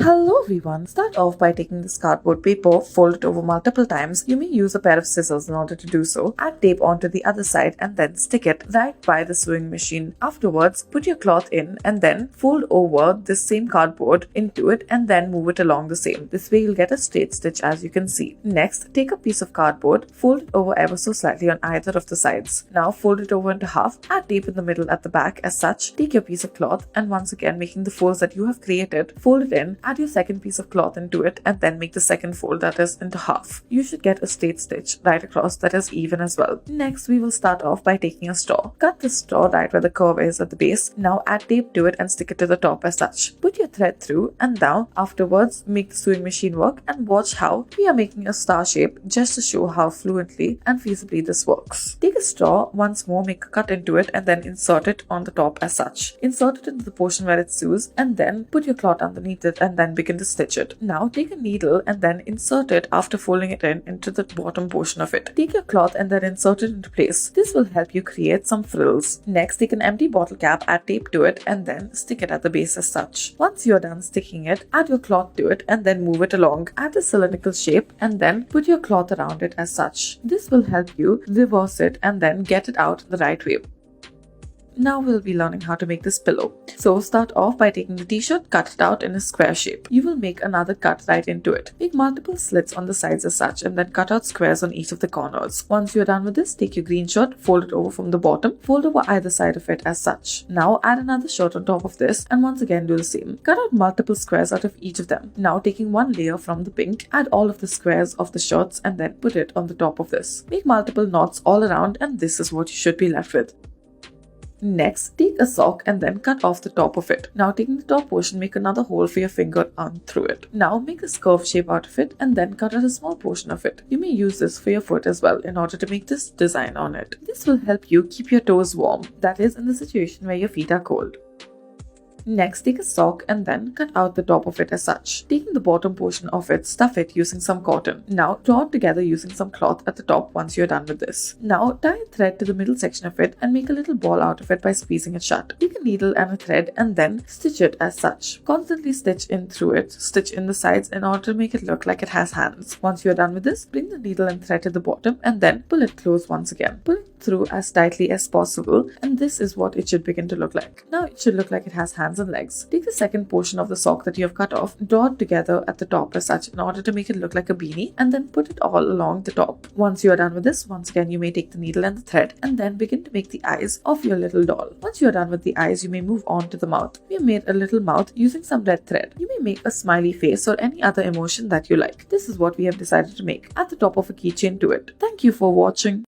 Hello everyone. Start off by taking this cardboard paper, fold it over multiple times. You may use a pair of scissors in order to do so. Add tape onto the other side and then stick it right by the sewing machine. Afterwards, put your cloth in and then fold over this same cardboard into it and then move it along the same. This way you'll get a straight stitch as you can see. Next, take a piece of cardboard, fold it over ever so slightly on either of the sides. Now fold it over into half, add tape in the middle at the back as such. Take your piece of cloth and once again making the folds that you have created, fold it in, add your second piece of cloth into it and then make the second fold that is into half. You should get a straight stitch right across that is even as well. Next, we will start off by taking a straw. Cut the straw right where the curve is at the base. Now add tape to it and stick it to the top as such. Put your thread through and now afterwards make the sewing machine work and watch how we are making a star shape just to show how fluently and feasibly this works. Take a straw, once more make a cut into it and then insert it on the top as such. Insert it into the portion where it sews and then put your cloth underneath it and then begin to stitch it. Now take a needle and then insert it after folding it in into the bottom portion of it. Take your cloth and then insert it into place. This will help you create some frills. Next, take an empty bottle cap, add tape to it and then stick it at the base as such. Once you're done sticking it, add your cloth to it and then move it along. Add a cylindrical shape and then put your cloth around it as such. This will help you reverse it and then get it out the right way. Now we'll be learning how to make this pillow. So start off by taking the t-shirt, cut it out in a square shape. You will make another cut right into it. Make multiple slits on the sides as such and then cut out squares on each of the corners. Once you're done with this, take your green shirt, fold it over from the bottom, fold over either side of it as such. Now add another shirt on top of this and once again do the same. Cut out multiple squares out of each of them. Now taking one layer from the pink, add all of the squares of the shirts and then put it on the top of this. Make multiple knots all around and this is what you should be left with. Next, take a sock and then cut off the top of it. Now taking the top portion, make another hole for your finger on through it. Now make a curved shape out of it and then cut out a small portion of it. You may use this for your foot as well in order to make this design on it. This will help you keep your toes warm, that is in the situation where your feet are cold. Next, take a sock and then cut out the top of it as such. Taking the bottom portion of it, stuff it using some cotton. Now, claw it together using some cloth at the top once you're done with this. Now, tie a thread to the middle section of it and make a little ball out of it by squeezing it shut. Take a needle and a thread and then stitch it as such. Constantly stitch in through it, stitch in the sides in order to make it look like it has hands. Once you're done with this, bring the needle and thread to the bottom and then pull it close once again. Pull it through as tightly as possible and this is what it should begin to look like. Now it should look like it has hands and legs. Take the second portion of the sock that you have cut off, draw it together at the top as such in order to make it look like a beanie and then put it all along the top. Once you are done with this, once again you may take the needle and the thread and then begin to make the eyes of your little doll. Once you are done with the eyes, you may move on to the mouth. We have made a little mouth using some red thread. You may make a smiley face or any other emotion that you like. This is what we have decided to make at the top of a keychain to it. Thank you for watching.